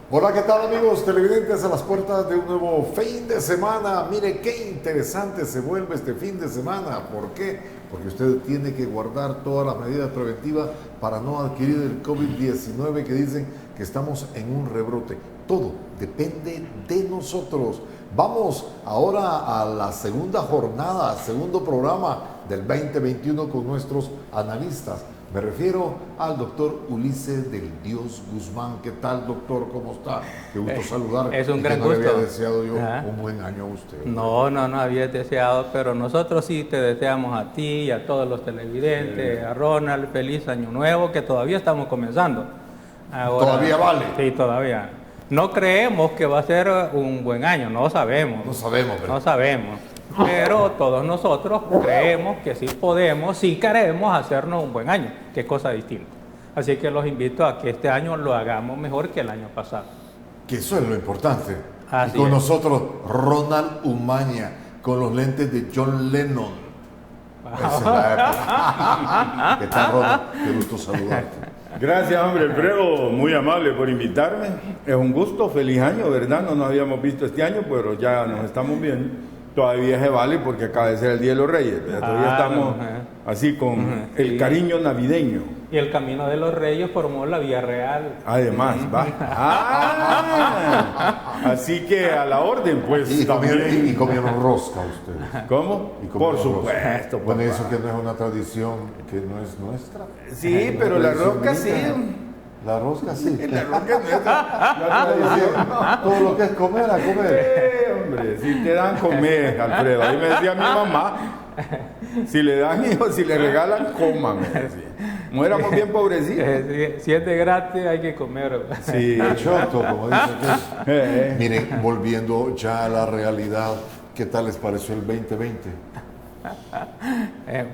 Hola, ¿qué tal amigos televidentes a las puertas de un nuevo fin de semana? Mire qué interesante se vuelve este fin de semana. ¿Por qué? Porque usted tiene que guardar todas las medidas preventivas para no adquirir el COVID-19 que dicen que estamos en un rebrote. Todo depende de nosotros. Vamos ahora a la segunda jornada, segundo programa del 2021 con nuestros analistas. Me refiero al doctor Ulises del Dios Guzmán. ¿Qué tal, doctor? ¿Cómo está? Qué gusto saludar. Es un gran gusto. gusto. No le había deseado yo un buen año a usted. No había deseado, pero nosotros sí te deseamos a ti y a todos los televidentes, a Ronald, feliz año nuevo, que todavía estamos comenzando. Ahora, ¿Todavía vale? Sí, todavía. No creemos que va a ser un buen año, no sabemos. No sabemos, pero... No sabemos. Pero todos nosotros creemos que sí podemos, sí queremos hacernos un buen año, que es cosa distinta. Así que los invito a que este año lo hagamos mejor que el año pasado. Que eso es lo importante. Así y con es. nosotros, Ronald Umaña, con los lentes de John Lennon. Esa es la época. ¿Qué tal, Ronald? Qué gusto saludarte. Gracias, hombre Alfredo, muy amable por invitarme. Es un gusto, feliz año, ¿verdad? No nos habíamos visto este año, pero ya nos estamos viendo. Todavía se vale porque acaba de ser el Día de los Reyes, ¿verdad? Todavía estamos así con el cariño navideño. Y el Camino de los Reyes formó la Vía Real. Además, va. Así que a la orden, pues. Y también. comieron rosca ustedes. ¿Cómo? Y comieron Por supuesto. Bueno, papá. eso que no es una tradición, que no es nuestra. Sí, pero la rosca sí. La rosca sí. La rosca es nuestra. Todo lo que es comer, a comer. Hombre, si te dan comer, Alfredo. Ahí me decía mi mamá, si le dan hijos, si le regalan, coman. No éramos bien pobrecitos. Si es de gratis, hay que comer. Sí. Choto, como dice que Miren, volviendo ya a la realidad, ¿qué tal les pareció el 2020?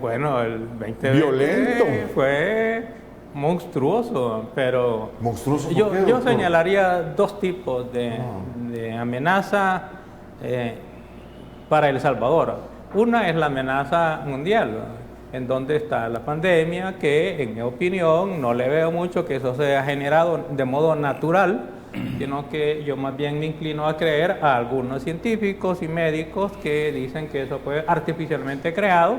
Bueno, el 2020 Violento. fue monstruoso, pero ¿Monstruoso por yo qué, doctor? señalaría dos tipos de amenaza para El Salvador. Una es la amenaza mundial, en donde está la pandemia, que en mi opinión no le veo mucho que eso sea generado de modo natural, sino que yo más bien me inclino a creer a algunos científicos y médicos que dicen que eso fue artificialmente creado,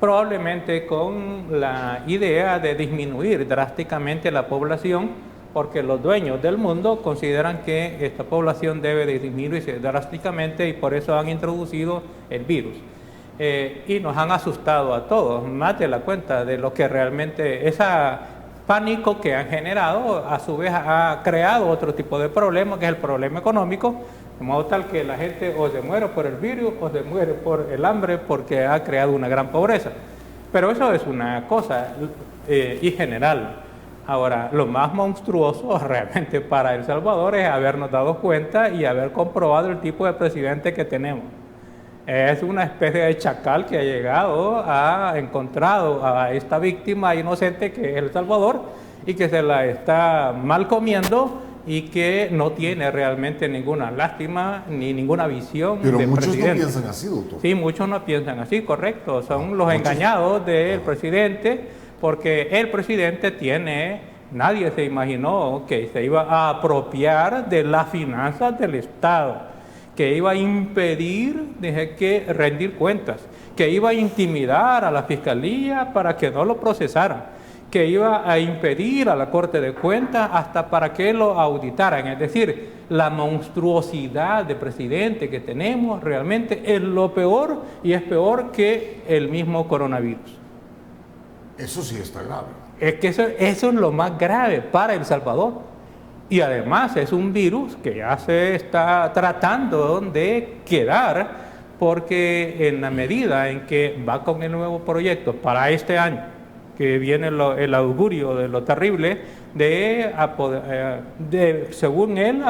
probablemente con la idea de disminuir drásticamente la población, porque los dueños del mundo consideran que esta población debe de disminuirse drásticamente y por eso han introducido el virus. Y nos han asustado a todos, más de la cuenta de lo que realmente ese pánico que han generado, a su vez ha creado otro tipo de problema, que es el problema económico, de modo tal que la gente o se muere por el virus o se muere por el hambre porque ha creado una gran pobreza. Pero eso es una cosa y general. Ahora, lo más monstruoso realmente para El Salvador es habernos dado cuenta y haber comprobado el tipo de presidente que tenemos. Es una especie de chacal que ha llegado, ha encontrado a esta víctima inocente que es El Salvador y que se la está mal comiendo y que no tiene realmente ninguna lástima ni ninguna visión. Pero muchos presidente. no piensan así, doctor. Sí, muchos no piensan así, correcto. Son los engañados del presidente, porque el presidente nadie se imaginó que se iba a apropiar de las finanzas del Estado, que iba a impedir que rendir cuentas, que iba a intimidar a la fiscalía para que no lo procesaran, que iba a impedir a la Corte de Cuentas hasta para que lo auditaran. Es decir, la monstruosidad de presidente que tenemos realmente es lo peor y es peor que el mismo coronavirus. Eso sí está grave. Es que eso es lo más grave para El Salvador. Y además es un virus que ya se está tratando de quedar, porque en la medida en que va con el nuevo proyecto para este año, que viene el augurio de lo terrible, según él,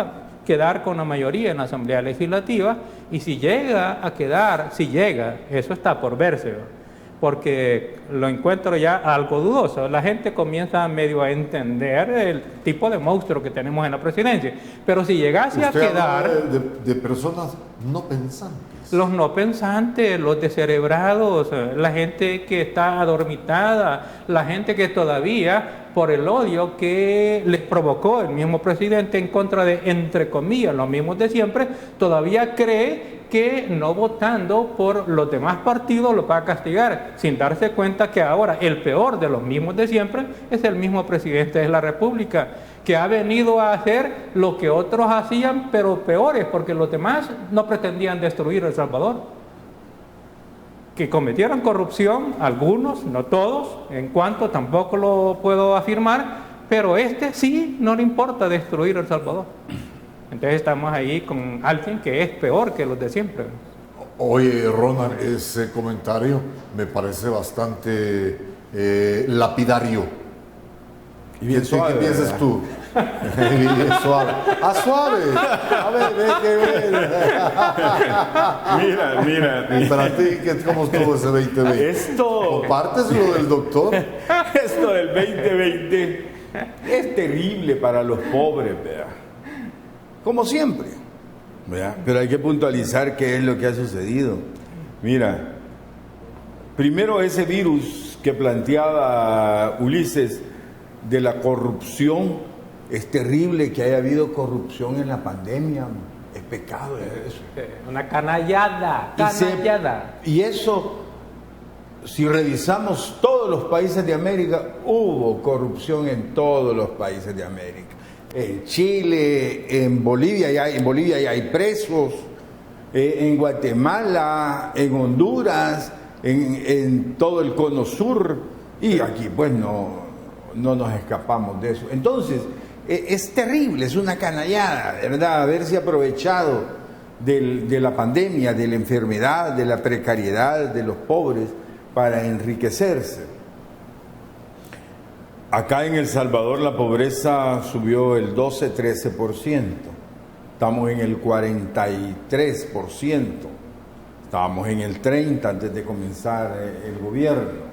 quedar con la mayoría en la Asamblea Legislativa, y si llega a quedar, eso está por verse, porque lo encuentro ya algo dudoso. La gente comienza medio a entender el tipo de monstruo que tenemos en la presidencia, pero si llegase a quedar... de personas no pensantes. Los no pensantes, los descerebrados, la gente que está adormitada, la gente que todavía, por el odio que les provocó el mismo presidente en contra de, entre comillas, los mismos de siempre, todavía cree que no votando por los demás partidos lo va a castigar, sin darse cuenta que ahora el peor de los mismos de siempre es el mismo presidente de la República, que ha venido a hacer lo que otros hacían, pero peores, porque los demás no pretendían destruir El Salvador. Que cometieron corrupción, algunos, no todos, en cuanto tampoco lo puedo afirmar, pero sí no le importa destruir El Salvador. Entonces estamos ahí con alguien que es peor que los de siempre. Oye, Ronald, ese comentario me parece bastante lapidario. Y bien suave, ¿Qué piensas tú? Bien suave. ¡Ah, suave! A ver, ve que Mira. Para ti, ¿cómo estuvo ese 2020? ¿Compartes lo del doctor? Esto del 2020 es terrible para los pobres, ¿verdad? Como siempre, ¿verdad? Pero hay que puntualizar qué es lo que ha sucedido. Mira, primero ese virus que planteaba Ulises de la corrupción. Es terrible que haya habido corrupción en la pandemia. Es pecado eso. Una canallada. Y eso, si revisamos todos los países de América, hubo corrupción en todos los países de América. En Chile, en Bolivia ya hay presos, en Guatemala, en Honduras, en todo el cono sur, y aquí pues no nos escapamos de eso. Entonces, es terrible, es una canallada, de verdad, haberse aprovechado de la pandemia, de la enfermedad, de la precariedad de los pobres para enriquecerse. Acá en El Salvador la pobreza subió el 12-13%, estamos en el 43%, estábamos en el 30% antes de comenzar el gobierno.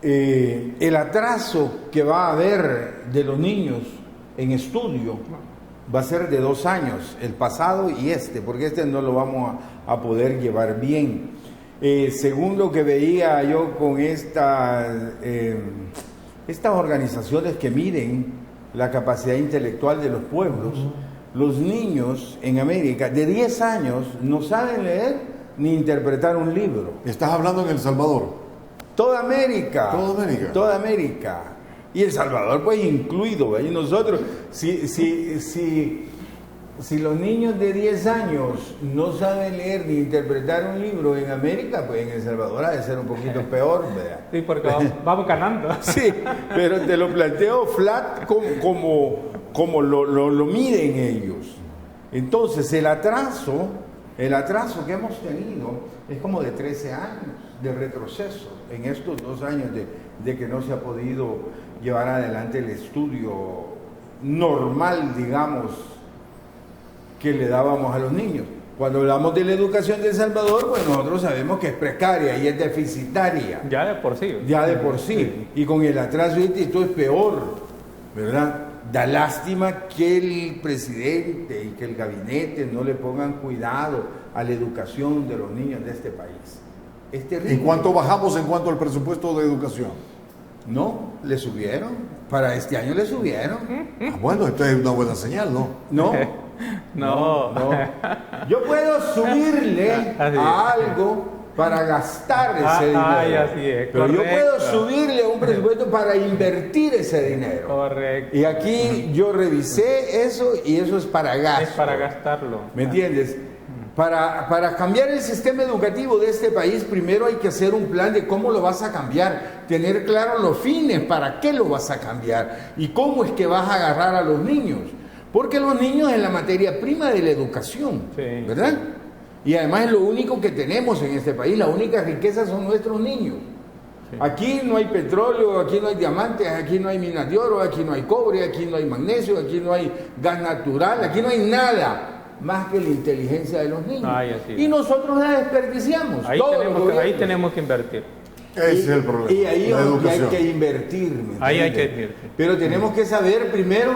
El atraso que va a haber de los niños en estudio va a ser de 2 años, el pasado y porque no lo vamos a poder llevar bien. Según lo que veía yo con estas organizaciones que miden la capacidad intelectual de los pueblos, los niños en América de 10 años no saben leer ni interpretar un libro. ¿Estás hablando en El Salvador? Toda América. Y El Salvador, pues, incluido. Y nosotros, si los niños de 10 años no saben leer ni interpretar un libro en América, pues en El Salvador ha de ser un poquito peor, ¿verdad? Sí, porque vamos ganando. Sí, pero te lo planteo flat como lo miden ellos. Entonces, el atraso que hemos tenido es como de 13 años de retroceso en estos 2 años de que no se ha podido llevar adelante el estudio normal, digamos, que le dábamos a los niños. Cuando hablamos de la educación de El Salvador, pues nosotros sabemos que es precaria y es deficitaria. Ya de por sí. Sí. Y con el atraso esto es peor, ¿verdad? Da lástima que el presidente y que el gabinete no le pongan cuidado a la educación de los niños de este país. Es terrible. ¿En cuánto bajamos en cuanto al presupuesto de educación? No, le subieron. Para este año le subieron. Bueno, esto es una buena señal, ¿no? No. Yo puedo subirle a algo para gastar ese dinero. Así es, pero correcto. yo puedo subirle un presupuesto para invertir ese dinero. Correcto. Y aquí yo revisé eso y eso es para gasto. Es para gastarlo. ¿Me entiendes? Para cambiar el sistema educativo de este país, primero hay que hacer un plan de cómo lo vas a cambiar, tener claros los fines, para qué lo vas a cambiar y cómo es que vas a agarrar a los niños. Porque los niños es la materia prima de la educación, sí, ¿verdad? Y además es lo único que tenemos en este país, la única riqueza son nuestros niños. Sí. Aquí no hay petróleo, aquí no hay diamantes, aquí no hay minas de oro, aquí no hay cobre, aquí no hay magnesio, aquí no hay gas natural, aquí no hay nada más que la inteligencia de los niños. Ay, así es. Y nosotros la desperdiciamos. Ahí tenemos que invertir. Ese es el problema. Y ahí la hay educación. que invertir. ¿me Ahí hay entiendes? que invertir. Pero tenemos que saber primero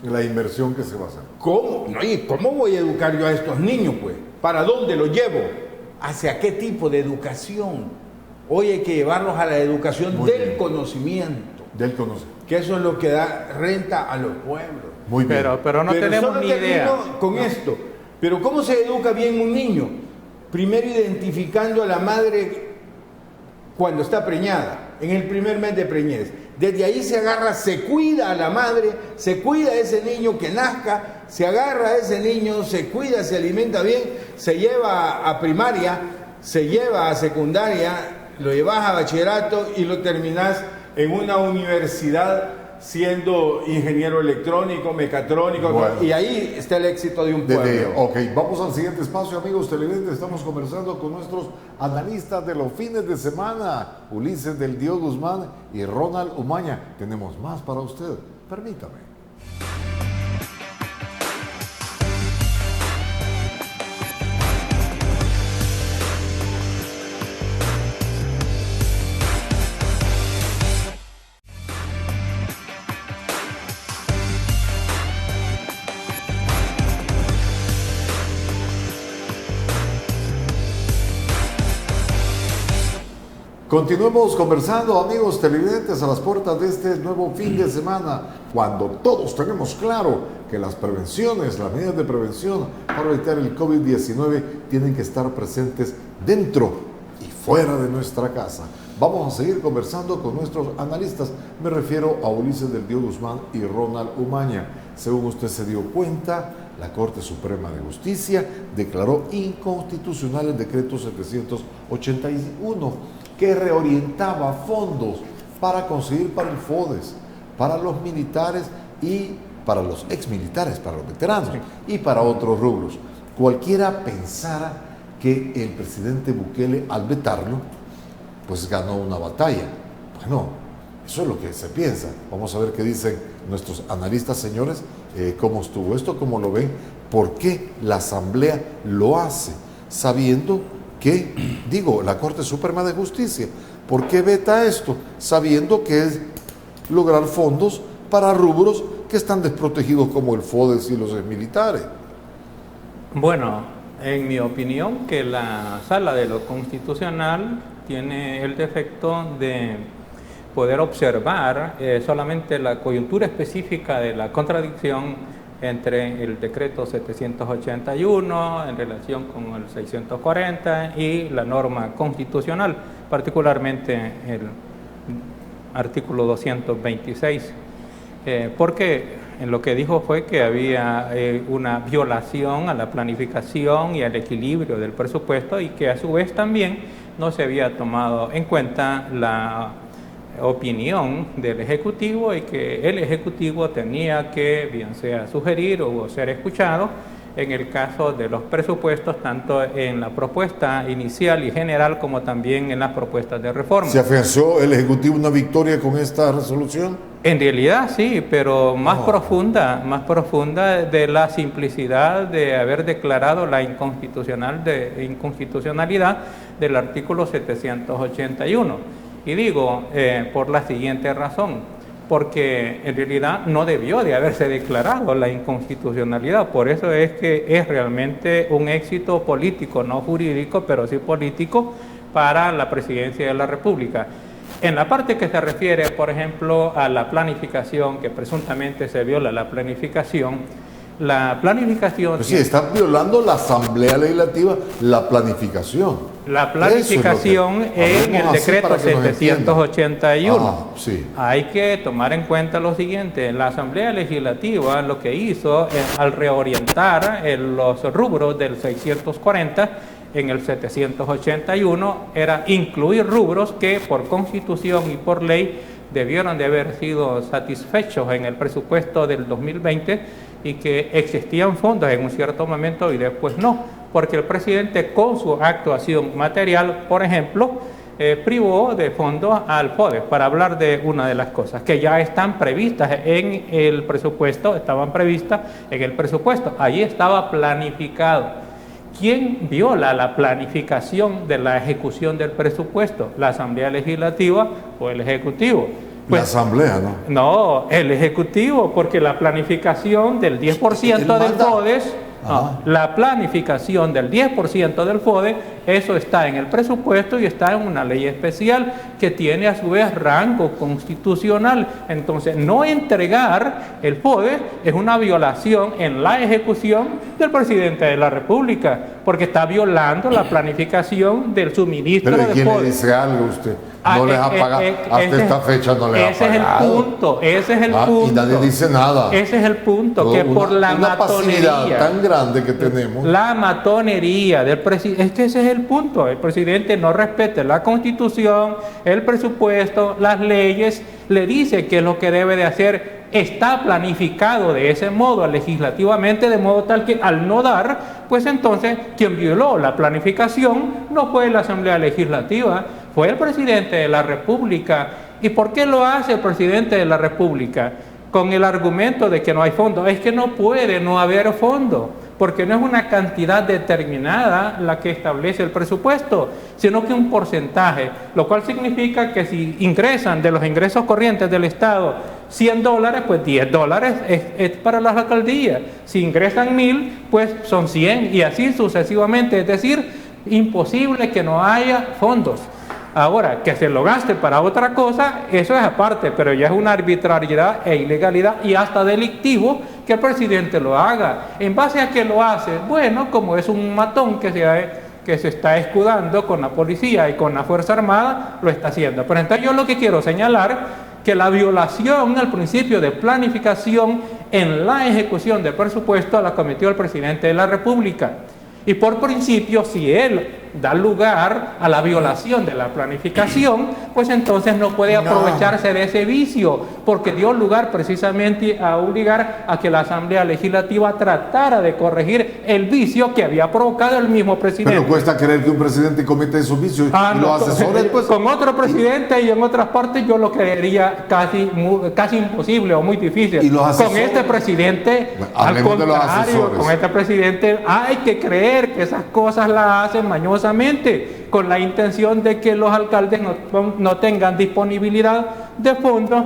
La inversión que se va a hacer. cómo, no, y cómo voy a educar yo a estos niños, pues. ¿Para dónde los llevo? ¿Hacia qué tipo de educación? Hoy hay que llevarlos a la educación Muy del bien. conocimiento, Del conocimiento. que eso es lo que da renta a los pueblos. Muy bien. Pero no tenemos solo ni termino idea. con esto. Pero ¿cómo se educa bien un niño? Primero identificando a la madre cuando está preñada, en el primer mes de preñez. Desde ahí se agarra, se cuida a la madre, se cuida a ese niño que nazca, se agarra a ese niño, se cuida, se alimenta bien, se lleva a primaria, se lleva a secundaria, lo llevas a bachillerato y lo terminas en una universidad siendo ingeniero electrónico, mecatrónico, Bueno. y ahí está el éxito de un pueblo. Ok, vamos al siguiente espacio, amigos televidentes. Estamos conversando con nuestros analistas de los fines de semana, Ulises del Dios Guzmán y Ronald Umaña. Tenemos más para usted. Permítame. Continuemos conversando, amigos televidentes, a las puertas de este nuevo fin de semana, cuando todos tenemos claro que las prevenciones, las medidas de prevención para evitar el COVID-19 tienen que estar presentes dentro y fuera de nuestra casa. Vamos a seguir conversando con nuestros analistas. Me refiero a Ulises del Dios Guzmán y Ronald Umaña. Según usted se dio cuenta, la Corte Suprema de Justicia declaró inconstitucional el decreto 781 que reorientaba fondos para conseguir para el FODES, para los militares y para los exmilitares, para los veteranos y para otros rubros. Cualquiera pensara que el presidente Bukele, al vetarlo, pues ganó una batalla. Bueno, eso es lo que se piensa. Vamos a ver qué dicen nuestros analistas, señores, cómo estuvo esto, cómo lo ven, por qué la Asamblea lo hace, sabiendo que, la Corte Suprema de Justicia, ¿por qué veta esto? Sabiendo que es lograr fondos para rubros que están desprotegidos como el FODES y los militares. Bueno, en mi opinión, que la Sala de lo Constitucional tiene el defecto de poder observar solamente la coyuntura específica de la contradicción entre el decreto 781 en relación con el 640 y la norma constitucional, particularmente el artículo 226, porque en lo que dijo fue que había una violación a la planificación y al equilibrio del presupuesto y que a su vez también no se había tomado en cuenta la opinión del Ejecutivo y que el Ejecutivo tenía que, bien sea sugerir o ser escuchado en el caso de los presupuestos, tanto en la propuesta inicial y general como también en las propuestas de reforma. ¿Se afianzó el Ejecutivo una victoria con esta resolución? En realidad sí, pero más profunda de la simplicidad de haber declarado la inconstitucionalidad del artículo 781. Y digo, por la siguiente razón, porque en realidad no debió de haberse declarado la inconstitucionalidad. Por eso es que es realmente un éxito político, no jurídico, pero sí político, para la presidencia de la República. En la parte que se refiere, por ejemplo, a la planificación, que presuntamente se viola la planificación, Pues sí, están violando la Asamblea Legislativa, la planificación. La planificación en el decreto 781. Sí. Hay que tomar en cuenta lo siguiente: la Asamblea Legislativa lo que hizo al reorientar los rubros del 640 en el 781 era incluir rubros que por constitución y por ley debieron de haber sido satisfechos en el presupuesto del 2020 y que existían fondos en un cierto momento y después no, porque el presidente con su actuación material, por ejemplo, privó de fondos al FODES, para hablar de una de las cosas que ya están previstas en el presupuesto, estaban previstas en el presupuesto, allí estaba planificado. ¿Quién viola la planificación de la ejecución del presupuesto? ¿La Asamblea Legislativa o el Ejecutivo? Pues, la Asamblea, ¿no? No, el Ejecutivo, porque la planificación del 10% del FODES... No, la planificación del 10% del FODE, eso está en el presupuesto y está en una ley especial que tiene a su vez rango constitucional. Entonces, no entregar el FODE es una violación en la ejecución del presidente de la República, porque está violando la planificación del suministro de FODE. ¿Pero quién le dice algo a usted? No les ha pagado, hasta esta fecha no les ha pagado. Ese es el punto. Y nadie dice nada. Ese es el punto, que por la matonería tan grande que tenemos. La matonería del presidente, es que ese es el punto. El presidente no respeta la Constitución, el presupuesto, las leyes, le dice qué es lo que debe de hacer. Está planificado de ese modo, legislativamente, de modo tal que al no dar, pues entonces quien violó la planificación no fue la Asamblea Legislativa, fue el presidente de la República. ¿Y por qué lo hace el presidente de la República? Con el argumento de que no hay fondo. Es que no puede no haber fondo, porque no es una cantidad determinada la que establece el presupuesto, sino que un porcentaje, lo cual significa que si ingresan de los ingresos corrientes del Estado $100, pues $10 es para las alcaldías. Si ingresan 1.000, pues son 100 y así sucesivamente. Es decir, imposible que no haya fondos. Ahora, que se lo gaste para otra cosa, eso es aparte, pero ya es una arbitrariedad e ilegalidad y hasta delictivo que el presidente lo haga. ¿En base a qué lo hace? Bueno, como es un matón que se está escudando con la policía y con la Fuerza Armada, lo está haciendo. Pero entonces yo lo que quiero señalar que la violación al principio de planificación en la ejecución del presupuesto la cometió el presidente de la República. Y por principio, si él da lugar a la violación de la planificación, pues entonces no puede aprovecharse de ese vicio, porque dio lugar precisamente a obligar a que la Asamblea Legislativa tratara de corregir el vicio que había provocado el mismo presidente. Pero cuesta creer que un presidente cometa esos vicios y los asesores, pues... Con otro presidente y en otras partes yo lo creería casi imposible o muy difícil. ¿Y los asesores? Con este presidente, bueno, al contrario, con este presidente hay que creer que esas cosas las hacen mañosamente, con la intención de que los alcaldes no tengan disponibilidad de fondos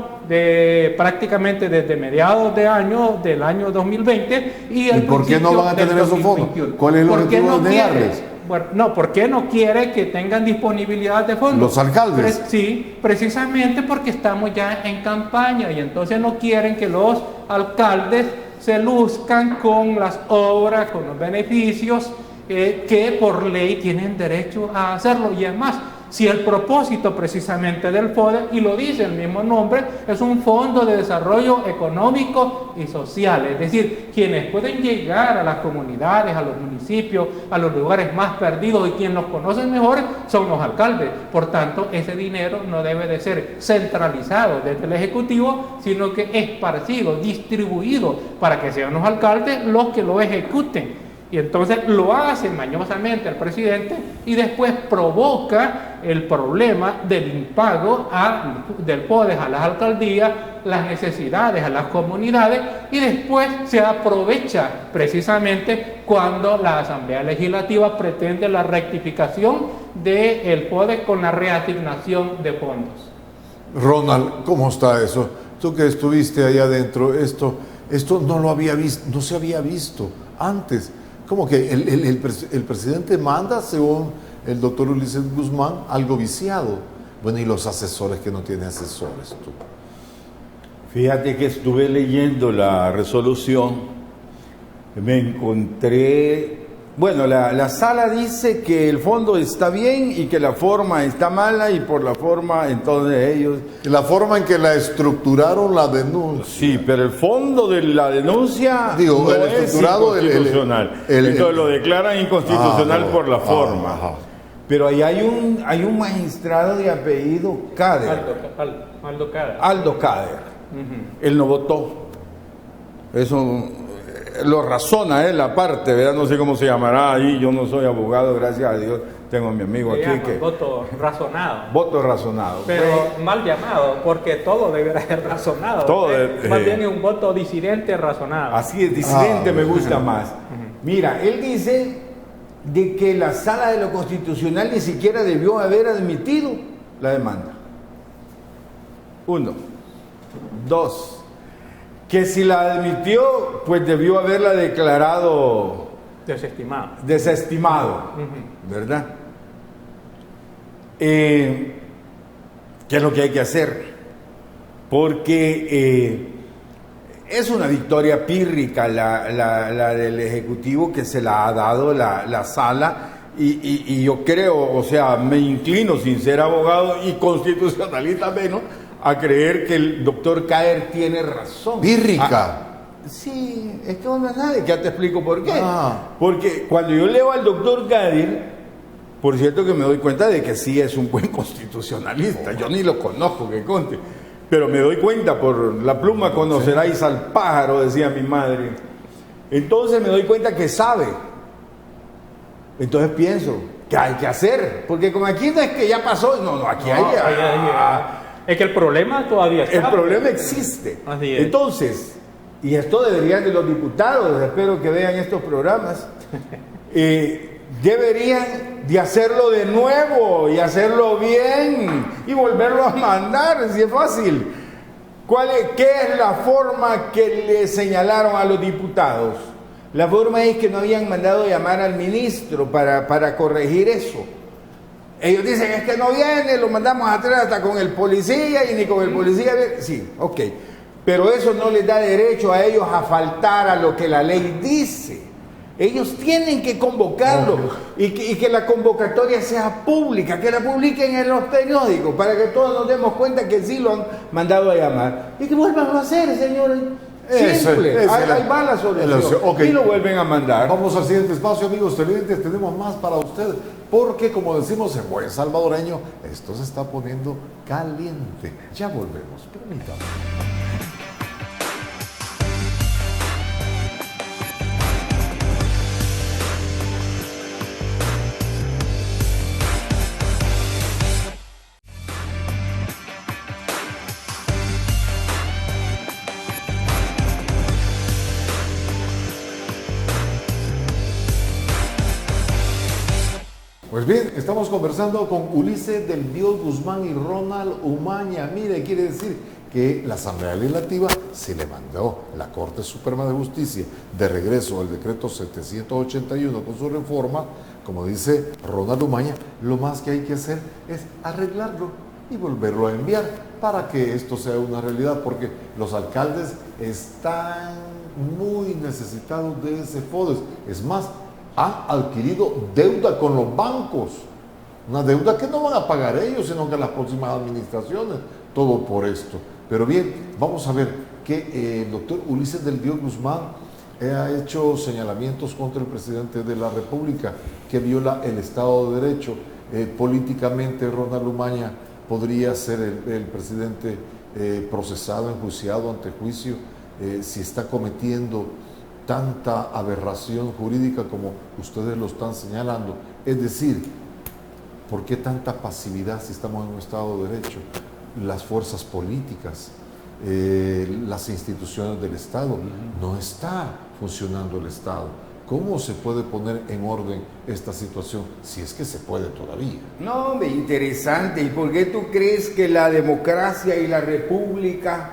prácticamente desde mediados del año 2020 ¿Y por qué no van a tener esos fondos? ¿Cuál es el objetivo de negarles? Bueno, no, ¿por qué no quiere que tengan disponibilidad de fondos? ¿Los alcaldes? Sí, precisamente porque estamos ya en campaña y entonces no quieren que los alcaldes se luzcan con las obras, con los beneficios que por ley tienen derecho a hacerlo. Y además, si el propósito precisamente del FODE, y lo dice el mismo nombre, es un fondo de desarrollo económico y social, es decir, quienes pueden llegar a las comunidades, a los municipios, a los lugares más perdidos y quienes los conocen mejor son los alcaldes. Por tanto, ese dinero no debe de ser centralizado desde el Ejecutivo, sino que esparcido, distribuido, para que sean los alcaldes los que lo ejecuten. Y entonces lo hace mañosamente el presidente y después provoca el problema del impago del FODES a las alcaldías, las necesidades a las comunidades, y después se aprovecha precisamente cuando la Asamblea Legislativa pretende la rectificación del FODES con la reasignación de fondos. Ronald, ¿cómo está eso? Tú que estuviste ahí adentro, esto no lo había visto, no se había visto antes. Como que el presidente manda, según el doctor Ulises Guzmán, algo viciado. Bueno, y los asesores que no tienen asesores, tú. Fíjate que estuve leyendo la resolución, me encontré... Bueno, la sala dice que el fondo está bien y que la forma está mala, y por la forma entonces ellos... La forma en que la estructuraron la denuncia. Sí, pero el fondo de la denuncia digo, no el es estructurado, inconstitucional. Entonces lo declaran inconstitucional por la forma. Ajá. Pero ahí hay un magistrado de apellido Cader. Aldo Cader. Aldo Cader. Él no votó. Eso... lo razona él aparte, ¿verdad? No sé cómo se llamará ahí, yo no soy abogado, gracias a Dios, tengo a mi amigo aquí que... Voto razonado. Voto razonado. Pero mal llamado, porque todo deberá ser razonado. Todo más bien es un voto disidente razonado. Así es, disidente me gusta más. Mira, él dice de que la Sala de lo Constitucional ni siquiera debió haber admitido la demanda. 1. 2. Que si la admitió, pues debió haberla declarado desestimado, ¿verdad? ¿Qué es lo que hay que hacer? Porque es una victoria pírrica la del Ejecutivo que se la ha dado la Sala y yo creo, o sea, me inclino sin ser abogado y constitucionalista menos, a creer que el doctor Caer tiene razón. Pírrica. Sí, es que vos no sabes, ya te explico por qué. Porque cuando yo leo al doctor Caer, por cierto que me doy cuenta de que sí es un buen constitucionalista, yo ni lo conozco, que conte, pero me doy cuenta por la pluma conoceráis al pájaro, decía mi madre. Entonces me doy cuenta que sabe. Entonces pienso, ¿qué hay que hacer? Porque como aquí no es que ya pasó, no, aquí hay... Es que el problema todavía está. El problema existe. Así es. Entonces, y esto deberían de los diputados, espero que vean estos programas, deberían de hacerlo de nuevo y hacerlo bien y volverlo a mandar, si es fácil. ¿Qué es la forma que le señalaron a los diputados? La forma es que no habían mandado llamar al ministro para corregir eso. Ellos dicen, es que no viene, lo mandamos atrás hasta con el policía y ni con el policía. Sí, ok. Pero eso no les da derecho a ellos a faltar a lo que la ley dice. Ellos tienen que convocarlo y que la convocatoria sea pública, que la publiquen en los periódicos para que todos nos demos cuenta que sí lo han mandado a llamar. Y que vuelvan a hacer, señores. Simple, ahí va la solución. Okay. Y lo vuelven a mandar. Vamos al siguiente espacio, amigos televidentes. Tenemos más para usted, porque como decimos en buen salvadoreño, esto se está poniendo caliente. Ya volvemos, permítame. Pues bien, estamos conversando con Ulises del Dios Guzmán y Ronald Umaña. Mire, quiere decir que la Asamblea Legislativa se le mandó la Corte Suprema de Justicia de regreso al decreto 781 con su reforma. Como dice Ronald Umaña, lo más que hay que hacer es arreglarlo y volverlo a enviar para que esto sea una realidad, porque los alcaldes están muy necesitados de ese FODES. Es más, han adquirido deuda con los bancos, una deuda que no van a pagar ellos, sino que las próximas administraciones, todo por esto. Pero bien, vamos a ver que el doctor Ulises del Dios Guzmán ha hecho señalamientos contra el presidente de la República, que viola el Estado de Derecho. Políticamente, Ronald Umaña podría ser el presidente procesado, enjuiciado ante juicio, si está cometiendo tanta aberración jurídica como ustedes lo están señalando. Es decir, ¿por qué tanta pasividad si estamos en un Estado de Derecho? Las fuerzas políticas, las instituciones del Estado, no está funcionando el Estado. ¿Cómo se puede poner en orden esta situación, si es que se puede todavía? No, hombre, interesante. ¿Y por qué tú crees que la democracia y la república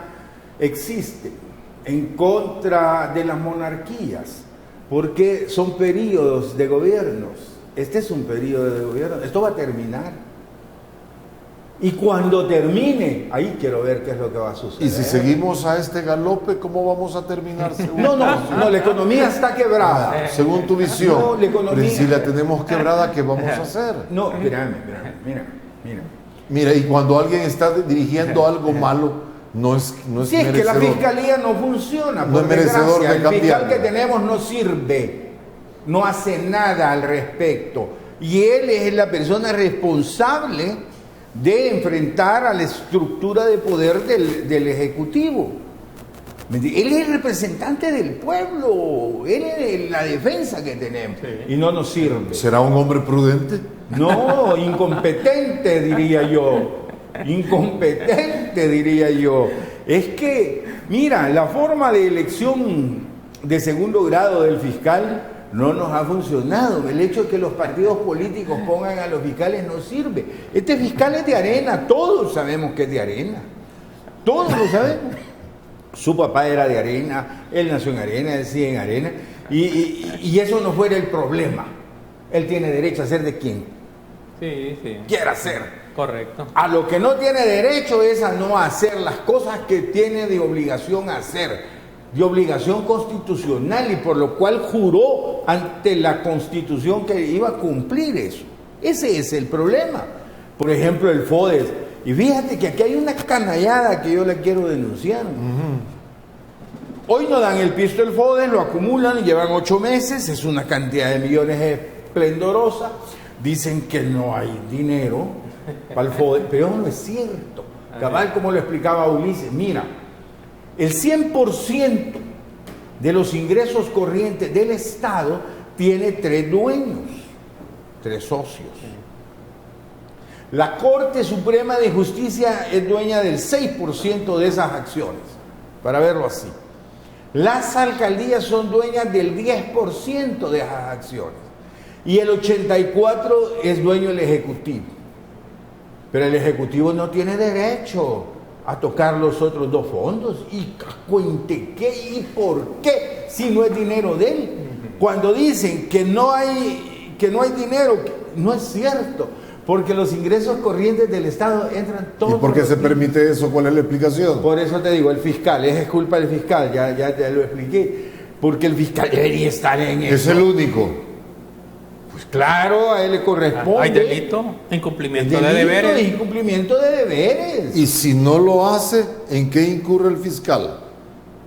existen en contra de las monarquías? Porque son periodos de gobiernos. Este es un periodo de gobierno. Esto va a terminar. Y cuando termine, ahí quiero ver qué es lo que va a suceder. Y si seguimos a este galope, ¿cómo vamos a terminar? No, la economía está quebrada. Según tu visión. No, la economía... Si la tenemos quebrada, ¿qué vamos a hacer? No, mira. Mira, y cuando alguien está dirigiendo algo malo, no es sí, es que la fiscalía no funciona. No es merecedor de cambiar. El fiscal que tenemos no sirve, no hace nada al respecto. Y él es la persona responsable de enfrentar a la estructura de poder del Ejecutivo. Él es el representante del pueblo, él es la defensa que tenemos. Sí. Y no nos sirve. ¿Será un hombre prudente? No, incompetente diría yo. Incompetente diría yo. Es que, mira, la forma de elección de segundo grado del fiscal no nos ha funcionado. El hecho de que los partidos políticos pongan a los fiscales no sirve. Este fiscal es de Arena, todos sabemos que es de Arena. Todos lo sabemos. Su papá era de Arena, él nació en Arena, él sigue en Arena, y eso no fuera el problema. Él tiene derecho a ser de quien quiera ser. Correcto. A lo que no tiene derecho es a no hacer las cosas que tiene de obligación hacer, de obligación constitucional, y por lo cual juró ante la Constitución que iba a cumplir eso. Ese es el problema. Por ejemplo, el FODES. Y fíjate que aquí hay una canallada que yo la quiero denunciar. Hoy no dan el pisto del FODES, lo acumulan, llevan 8 meses, es una cantidad de millones esplendorosa. Dicen que no hay dinero para el FODES, pero no es cierto. Cabal, como lo explicaba Ulises, mira, el 100% de los ingresos corrientes del Estado tiene 3 dueños, 3 socios. La Corte Suprema de Justicia es dueña del 6% de esas acciones, para verlo así. Las alcaldías son dueñas del 10% de esas acciones. Y el 84% es dueño el Ejecutivo. Pero el Ejecutivo no tiene derecho a tocar los otros 2 fondos. ¿Y cuente qué y por qué? Si no es dinero de él. Cuando dicen que no hay dinero, no es cierto. Porque los ingresos corrientes del Estado entran todos. ¿Y por qué se permite eso? ¿Cuál es la explicación? Por eso te digo, el fiscal, es culpa del fiscal, ya te lo expliqué. Porque el fiscal debería estar en eso. Es el único. Pues claro, a él le corresponde. Hay delito, incumplimiento de deberes. Incumplimiento de deberes. Y si no lo hace, ¿en qué incurre el fiscal?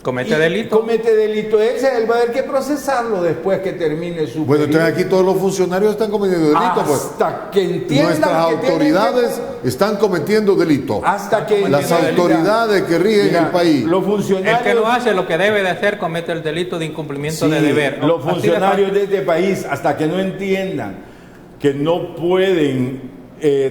Comete delito. Comete delito ese, él va a haber que procesarlo después que termine su Bueno, periodo. entonces aquí todos los funcionarios están cometiendo delito, pues. Hasta que entiendan Nuestras que autoridades están cometiendo delito. Hasta que las autoridades que rigen el país. Los funcionarios, el que no hace lo que debe de hacer comete el delito de incumplimiento de deber. Los funcionarios de este país, hasta que no entiendan que no pueden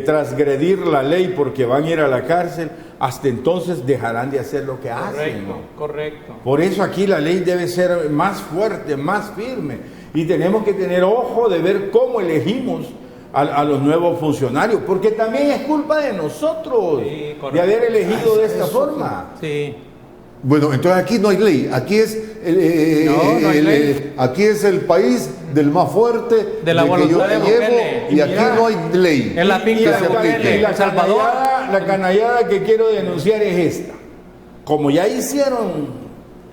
transgredir la ley porque van a ir a la cárcel, hasta entonces dejarán de hacer lo que hacen. Correcto. Por eso aquí la ley debe ser más fuerte, más firme. Y tenemos que tener ojo de ver cómo elegimos a los nuevos funcionarios, porque también es culpa de nosotros de haber elegido de esta forma. Sí. Bueno, entonces aquí no hay ley, aquí es no hay ley. Aquí es el país del más fuerte, de la voluntad de Bukele. Y aquí no hay ley. Es la finca de Bukele, y la canallada que quiero denunciar es esta. Como ya hicieron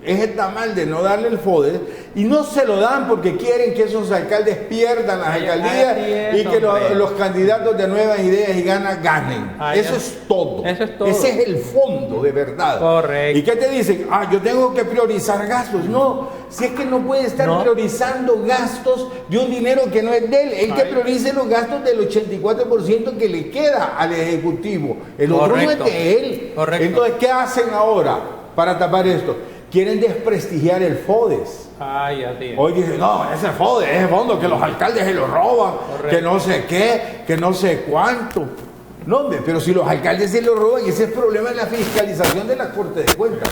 ese tamal de no darle el FODES, y no se lo dan porque quieren que esos alcaldes pierdan las alcaldías y que los candidatos de nuevas ideas y ganas ganen. Eso es todo. Eso es todo. Ese es el fondo de verdad. Correcto. ¿Y qué te dicen? Yo tengo que priorizar gastos. No, si es que no puede estar priorizando gastos de un dinero que no es de él. Él que priorice los gastos del 84% que le queda al Ejecutivo. El otro no es de él. Correcto. Entonces, ¿qué hacen ahora para tapar esto? Quieren desprestigiar el FODES. Hoy dicen, no, ese FODES, ese fondo que los alcaldes se lo roban, que no sé qué, que no sé cuánto. No, hombre, pero si los alcaldes se lo roban, ese es el problema de la fiscalización de la Corte de Cuentas.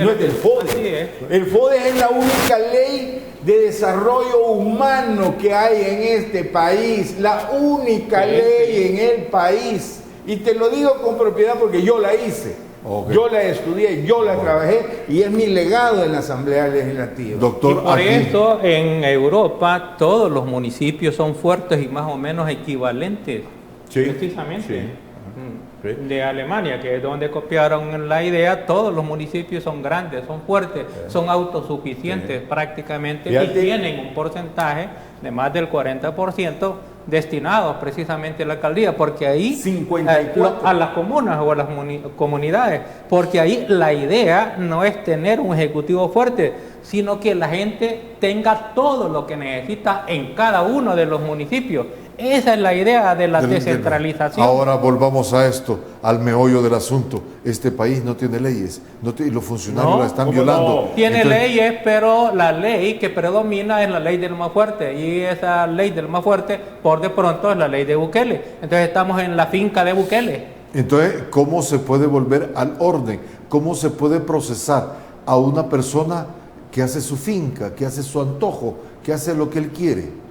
No es del FODES. El FODES es la única ley de desarrollo humano que hay en este país, la única ley en el país. Y te lo digo con propiedad porque yo la hice. Yo la estudié, yo la trabajé y es mi legado en la Asamblea Legislativa. Doctor, y por eso en Europa todos los municipios son fuertes y más o menos equivalentes. Precisamente. De Alemania, que es donde copiaron la idea, todos los municipios son grandes, son fuertes, son autosuficientes prácticamente y tienen un porcentaje de más del 40% destinados precisamente a la alcaldía, porque ahí 54. A las comunas o a las comunidades, porque ahí la idea no es tener un ejecutivo fuerte, sino que la gente tenga todo lo que necesita en cada uno de los municipios. Esa es la idea de la descentralización. Ahora volvamos a esto, al meollo del asunto. Este país no tiene leyes, y los funcionarios la están violando. Tiene leyes, pero la ley que predomina es la ley del más fuerte, y esa ley del más fuerte, por de pronto, es la ley de Bukele. Entonces estamos en la finca de Bukele. Entonces, ¿cómo se puede volver al orden? ¿Cómo se puede procesar a una persona que hace su finca, que hace su antojo, que hace lo que él quiere?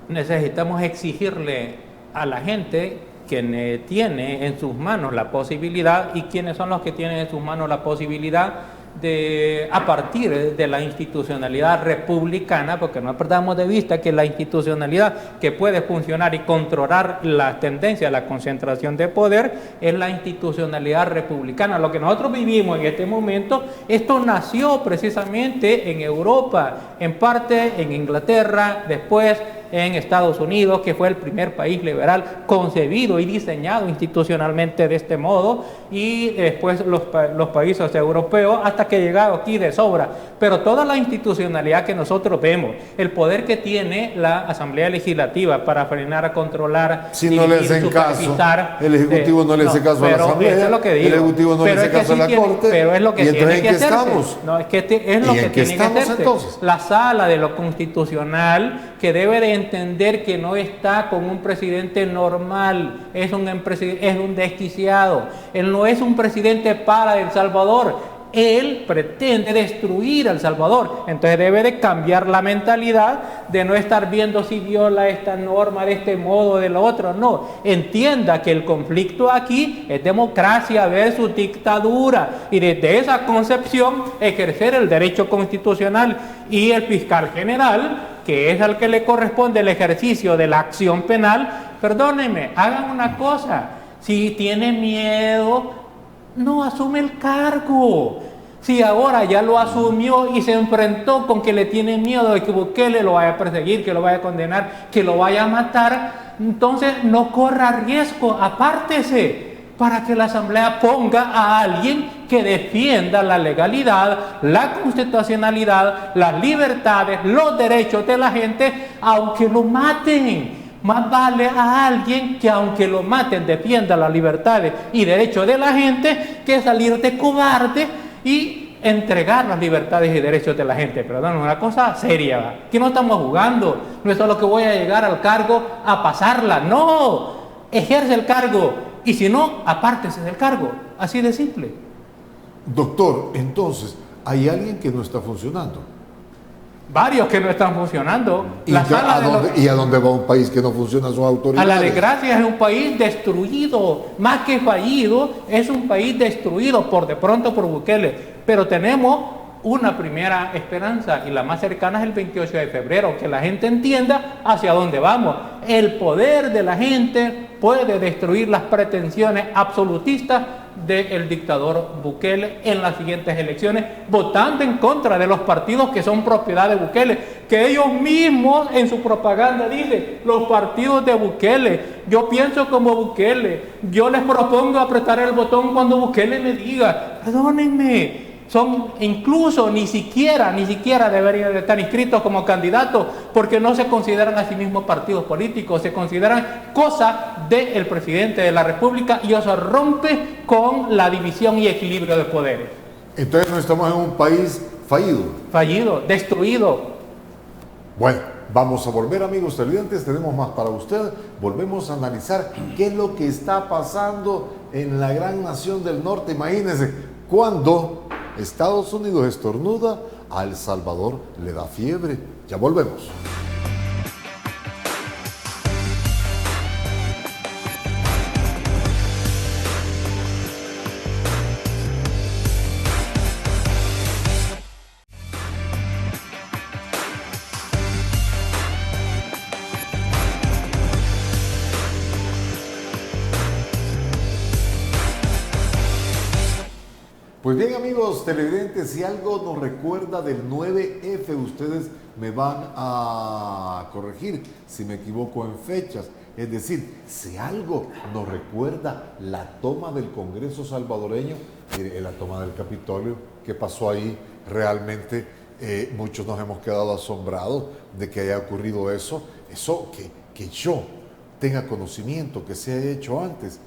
Necesitamos exigirle a la gente que tiene en sus manos la posibilidad, y quiénes son los que tienen en sus manos la posibilidad de, a partir de la institucionalidad republicana, porque no perdamos de vista que la institucionalidad que puede funcionar y controlar la tendencia a la concentración de poder es la institucionalidad republicana. Lo que nosotros vivimos en este momento, esto nació precisamente en Europa, en parte en Inglaterra, después en Estados Unidos, que fue el primer país liberal concebido y diseñado institucionalmente de este modo, y después los países europeos, hasta que llegado aquí de sobra. Pero toda la institucionalidad que nosotros vemos, el poder que tiene la Asamblea Legislativa para frenar, controlar, si no le hacen caso, el Ejecutivo no le hace caso a la Asamblea, el Ejecutivo no le hace caso a la Corte, pero es lo que tiene que hacerse. Estamos? No, es que es lo que tiene que hacerse. Entonces? La Sala de lo Constitucional, que debe de entender que no está con un presidente normal, es un desquiciado. Él no es un presidente para El Salvador. Él pretende destruir a El Salvador. Entonces debe de cambiar la mentalidad de no estar viendo si viola esta norma de este modo o de lo otro. No, entienda que el conflicto aquí es democracia versus dictadura, y desde esa concepción ejercer el derecho constitucional. Y el fiscal general, que es al que le corresponde el ejercicio de la acción penal, perdónenme, hagan una cosa: si tiene miedo, no asume el cargo. Si ahora ya lo asumió y se enfrentó con que le tiene miedo de que Bukele lo vaya a perseguir, que lo vaya a condenar, que lo vaya a matar, entonces no corra riesgo, apártese, para que la Asamblea ponga a alguien que defienda la legalidad, la constitucionalidad, las libertades, los derechos de la gente, aunque lo maten. Más vale a alguien que, aunque lo maten, defienda las libertades y derechos de la gente, que salir de cobarde y entregar las libertades y derechos de la gente. Perdón, una cosa seria, ¿verdad? Que no estamos jugando. No es solo que voy a llegar al cargo a pasarla. No, ejerce el cargo, y si no, apártese del cargo. Así de simple. Doctor, entonces, hay alguien que no está funcionando. Varios que no están funcionando. ¿Y a dónde va un país que no funciona sus autoridades? A la desgracia, es un país destruido, más que fallido, es un país destruido por de pronto por Bukele. Pero tenemos una primera esperanza, y la más cercana es el 28 de febrero, que la gente entienda hacia dónde vamos. El poder de la gente puede destruir las pretensiones absolutistas del dictador Bukele en las siguientes elecciones, votando en contra de los partidos que son propiedad de Bukele, que ellos mismos en su propaganda dicen: los partidos de Bukele, yo pienso como Bukele, yo les propongo apretar el botón cuando Bukele me diga. Perdónenme, son incluso ni siquiera deberían de estar inscritos como candidatos, porque no se consideran a sí mismos partidos políticos, se consideran cosa del presidente de la República, y eso rompe con la división y equilibrio de poderes. Entonces no estamos en un país fallido, destruido. Bueno, vamos a volver, amigos televidentes, tenemos más para usted. Volvemos a analizar qué es lo que está pasando en la gran nación del norte. Imagínense, cuando Estados Unidos estornuda, a El Salvador le da fiebre. Ya volvemos. Pues bien, amigos televidentes, si algo nos recuerda del 9F, ustedes me van a corregir si me equivoco en fechas. Es decir, si algo nos recuerda la toma del Congreso salvadoreño, la toma del Capitolio, ¿qué pasó ahí? Realmente muchos nos hemos quedado asombrados de que haya ocurrido eso que yo tenga conocimiento que se haya hecho antes.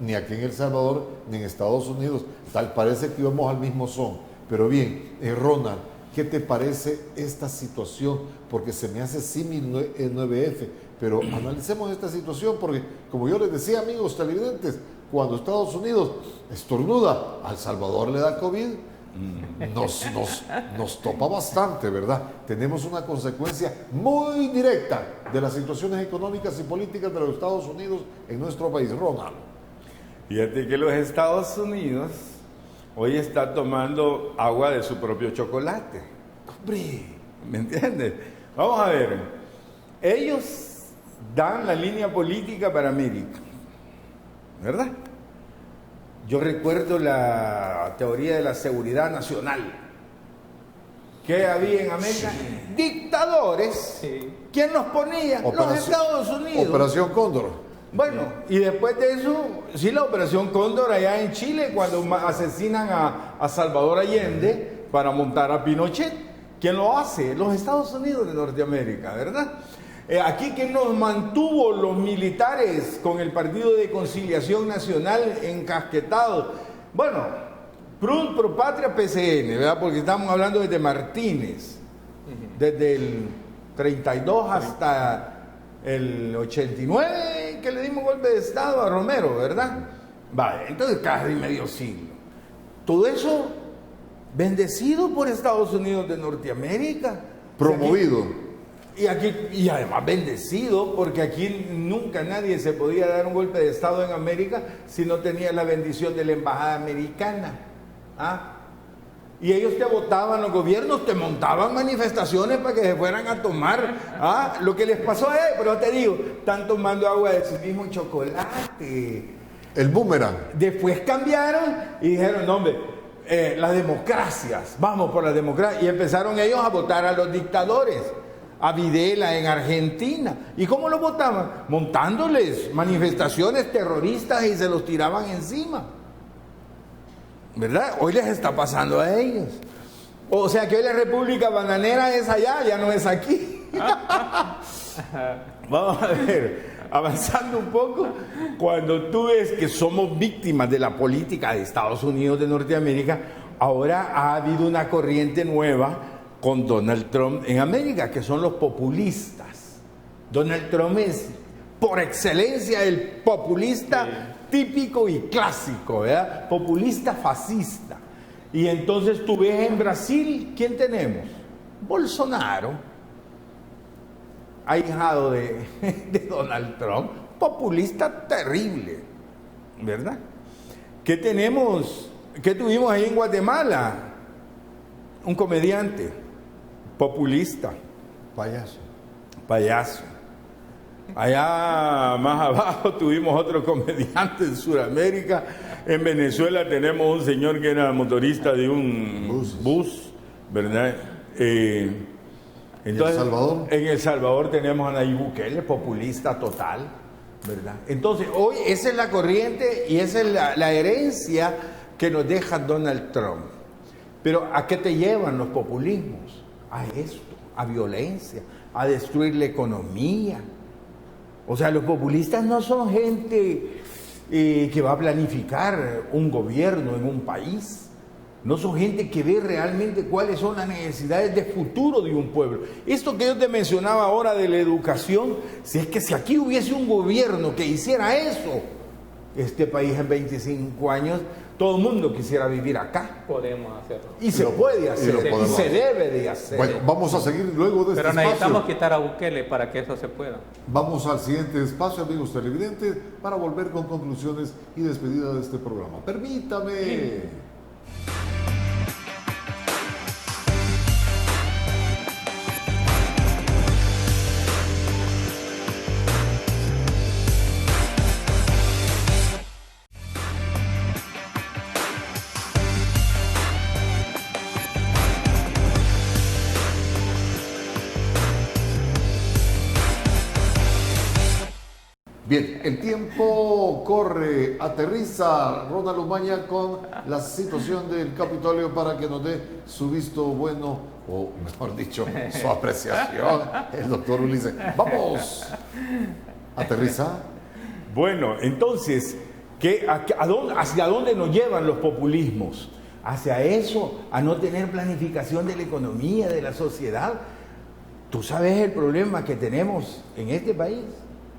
Ni aquí en El Salvador, ni en Estados Unidos. Tal parece que íbamos al mismo son. Pero bien, Ronald, ¿qué te parece esta situación? Porque se me hace símil 9F. Pero analicemos esta situación porque, como yo les decía, amigos televidentes, cuando Estados Unidos estornuda, a El Salvador le da COVID, nos topa bastante, ¿verdad? Tenemos una consecuencia muy directa de las situaciones económicas y políticas de los Estados Unidos en nuestro país. Ronald. Fíjate que los Estados Unidos hoy está tomando agua de su propio chocolate. ¡Hombre! ¿Me entiendes? Vamos a ver. Ellos dan la línea política para América, ¿verdad? Yo recuerdo la teoría de la seguridad nacional. ¿Qué había en América? Sí. Dictadores. Sí. ¿Quién los ponía? Los Estados Unidos. Operación Cóndor. Bueno, y después de eso, sí, la Operación Cóndor allá en Chile, cuando asesinan a Salvador Allende para montar a Pinochet. ¿Quién lo hace? Los Estados Unidos de Norteamérica, ¿verdad? Aquí, ¿quién nos mantuvo? Los militares con el Partido de Conciliación Nacional encasquetados. Bueno, PRUN, Pro Patria, PCN, ¿verdad? Porque estamos hablando desde Martínez, desde el 32 hasta el 89, que le dimos golpe de Estado a Romero, ¿verdad? Vale, entonces casi medio siglo. Todo eso bendecido por Estados Unidos de Norteamérica. Promovido. Y además bendecido, porque aquí nunca nadie se podía dar un golpe de Estado en América si no tenía la bendición de la embajada americana. ¿Ah? Y ellos te votaban, los gobiernos te montaban manifestaciones para que se fueran a tomar lo que les pasó a ellos. Pero te digo, están tomando agua de su mismo chocolate. El boomerang. Después cambiaron y dijeron, no hombre, las democracias, vamos por la democracia. Y empezaron ellos a votar a los dictadores. A Videla en Argentina. ¿Y cómo lo votaban? Montándoles manifestaciones terroristas y se los tiraban encima. ¿Verdad? Hoy les está pasando a ellos. O sea que hoy la República Bananera es allá, ya no es aquí. Vamos a ver, avanzando un poco, cuando tú ves que somos víctimas de la política de Estados Unidos de Norteamérica, ahora ha habido una corriente nueva con Donald Trump en América, que son los populistas. Donald Trump es, por excelencia, el populista típico y clásico, ¿verdad? Populista fascista. Y entonces tú ves en Brasil, ¿quién tenemos? Bolsonaro, ahijado de Donald Trump, populista terrible, ¿verdad? ¿Qué tenemos? ¿Qué tuvimos ahí en Guatemala? Un comediante populista. Payaso. Allá más abajo tuvimos otro comediante en Sudamérica. En Venezuela tenemos un señor que era motorista de un bus, ¿verdad? Entonces, ¿En El Salvador? En El Salvador tenemos a Nayib Bukele, populista total, ¿verdad? Entonces, hoy esa es la corriente y esa es la herencia que nos deja Donald Trump. Pero ¿a qué te llevan los populismos? A esto, a violencia, a destruir la economía. O sea, los populistas no son gente que va a planificar un gobierno en un país. No son gente que ve realmente cuáles son las necesidades de futuro de un pueblo. Esto que yo te mencionaba ahora de la educación, si aquí hubiese un gobierno que hiciera eso, este país en 25 años, todo el mundo quisiera vivir acá. Podemos hacerlo. Y se puede hacer, y se debe de hacer. Bueno, vamos a seguir luego de este espacio. Pero necesitamos quitar a Bukele para que eso se pueda. Vamos al siguiente espacio, amigos televidentes, para volver con conclusiones y despedida de este programa. Permítame. Sí. Bien, el tiempo corre. Aterriza Ronald Umaña con la situación del Capitolio para que nos dé su visto bueno, o mejor dicho, su apreciación, el doctor Ulises. ¡Vamos! Aterriza. Bueno, entonces, ¿hacia dónde nos llevan los populismos? Hacia eso, a no tener planificación de la economía, de la sociedad. Tú sabes el problema que tenemos en este país,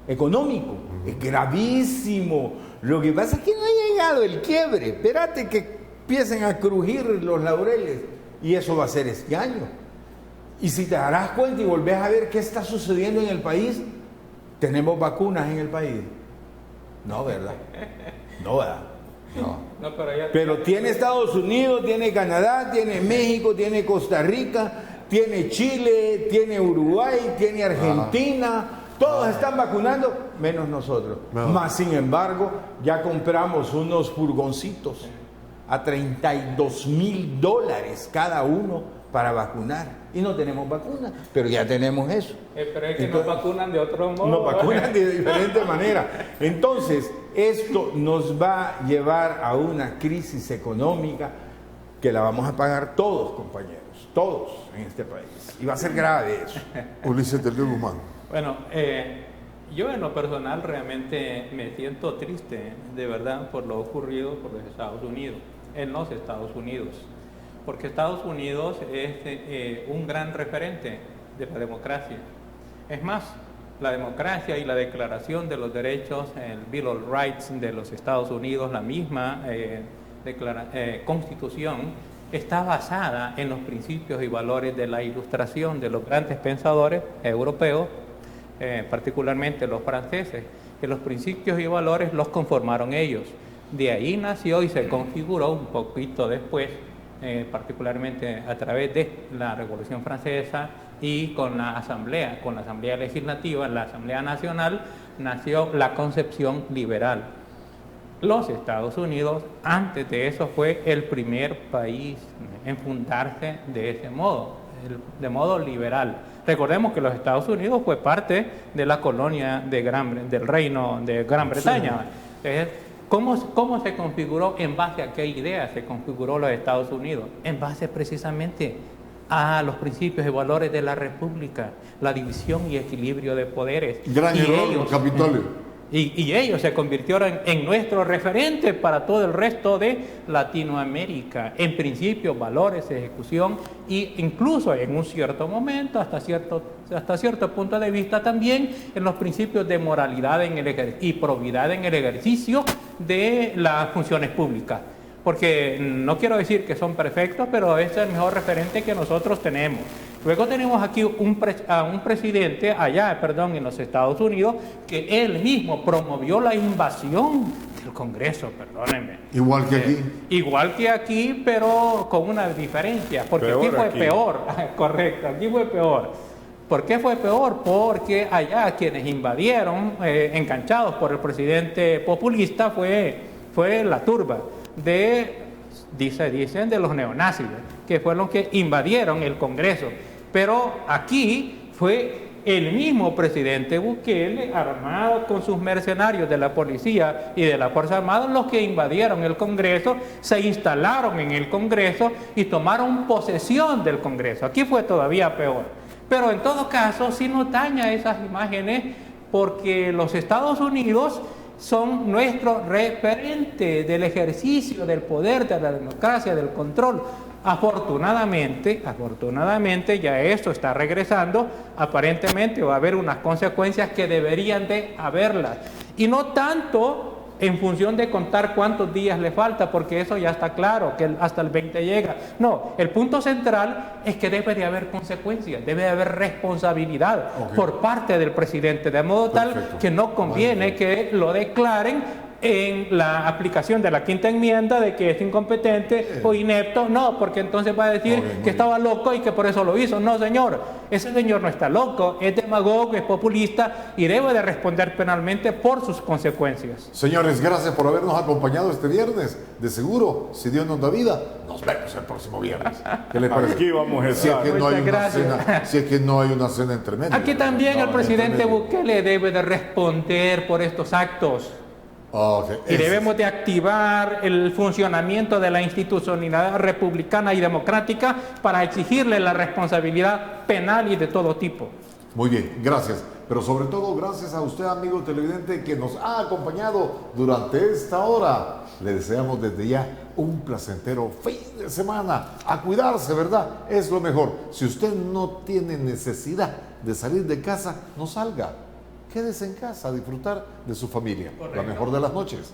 económico, es gravísimo. Lo que pasa es que no ha llegado el quiebre. Espérate que empiecen a crujir los laureles y eso va a ser este año. Y si te darás cuenta y volvés a ver qué está sucediendo en el país, ¿tenemos vacunas en el país? No, ¿verdad? No, ¿verdad? No. Pero tiene Estados Unidos, tiene Canadá, tiene México, tiene Costa Rica, tiene Chile, tiene Uruguay, tiene Argentina. Todos están vacunando, menos nosotros. Más sin embargo, ya compramos unos furgoncitos a $32,000 cada uno para vacunar. Y no tenemos vacuna, pero ya tenemos eso. Pero es que nos vacunan de otro modo. Nos vacunan de diferente manera. Entonces, esto nos va a llevar a una crisis económica que la vamos a pagar todos, compañeros, todos en este país. Y va a ser grave eso. Ulises del Guzmán. Bueno, yo en lo personal realmente me siento triste, de verdad, por lo ocurrido por los Estados Unidos, en los Estados Unidos. Porque Estados Unidos es un gran referente de la democracia. Es más, la democracia y la Declaración de los Derechos, el Bill of Rights de los Estados Unidos, la misma Constitución, está basada en los principios y valores de la Ilustración de los grandes pensadores europeos, particularmente los franceses, que los principios y valores los conformaron ellos. De ahí nació y se configuró un poquito después, particularmente a través de la Revolución Francesa y con la Asamblea Legislativa, la Asamblea Nacional, nació la concepción liberal. Los Estados Unidos, antes de eso, fue el primer país en fundarse de ese modo, de modo liberal. Recordemos que los Estados Unidos fue parte de la colonia del Reino de Gran Bretaña. ¿Cómo se configuró? ¿En base a qué idea se configuró los Estados Unidos? En base precisamente a los principios y valores de la República, la división y equilibrio de poderes. Gran error, Capitolio. Y ellos se convirtieron en nuestro referente para todo el resto de Latinoamérica, en principios, valores, ejecución e incluso en un cierto momento, hasta cierto punto de vista también, en los principios de moralidad y probidad en el ejercicio de las funciones públicas. Porque no quiero decir que son perfectos, pero este es el mejor referente que nosotros tenemos. Luego tenemos aquí a un presidente en los Estados Unidos, que él mismo promovió la invasión del Congreso, perdónenme. Igual que aquí. Igual que aquí, pero con una diferencia, porque aquí fue peor. Correcto, aquí fue peor. ¿Por qué fue peor? Porque allá quienes invadieron, enganchados por el presidente populista, fue la turba dicen de los neonazis, que fueron los que invadieron el Congreso. Pero aquí fue el mismo presidente Bukele, armado con sus mercenarios de la policía y de la Fuerza Armada, los que invadieron el Congreso, se instalaron en el Congreso y tomaron posesión del Congreso. Aquí fue todavía peor. Pero en todo caso, sí nos daña esas imágenes, porque los Estados Unidos son nuestro referente del ejercicio del poder, de la democracia, del control. Afortunadamente ya esto está regresando. Aparentemente va a haber unas consecuencias que deberían de haberlas. Y no tanto en función de contar cuántos días le falta, porque eso ya está claro, que hasta el 20 llega. No, el punto central es que debe de haber consecuencias, debe de haber responsabilidad por parte del presidente, de modo tal que no conviene que lo declaren en la aplicación de la quinta enmienda de que es incompetente o inepto. No, porque entonces va a decir que estaba loco y que por eso lo hizo. No, señor, ese señor no está loco, es demagogo, es populista y debe de responder penalmente por sus consecuencias. Señores, gracias por habernos acompañado este viernes. De seguro, si Dios nos da vida, nos vemos el próximo viernes. ¿Qué le parece? Aquí vamos a estar. Si es que no hay Muchas una gracias. cena, si es que no hay una cena entre medio. Aquí también No, el presidente entre medio. Bukele debe de responder por estos actos. Ok, Y ese debemos de activar el funcionamiento de la institucionalidad republicana y democrática para exigirle la responsabilidad penal y de todo tipo. Muy bien, gracias. Pero sobre todo gracias a usted, amigo televidente, que nos ha acompañado durante esta hora. Le deseamos desde ya un placentero fin de semana. A cuidarse, ¿verdad? Es lo mejor. Si usted no tiene necesidad de salir de casa, no salga. Quédese en casa a disfrutar de su familia. Correcto. La mejor de las noches.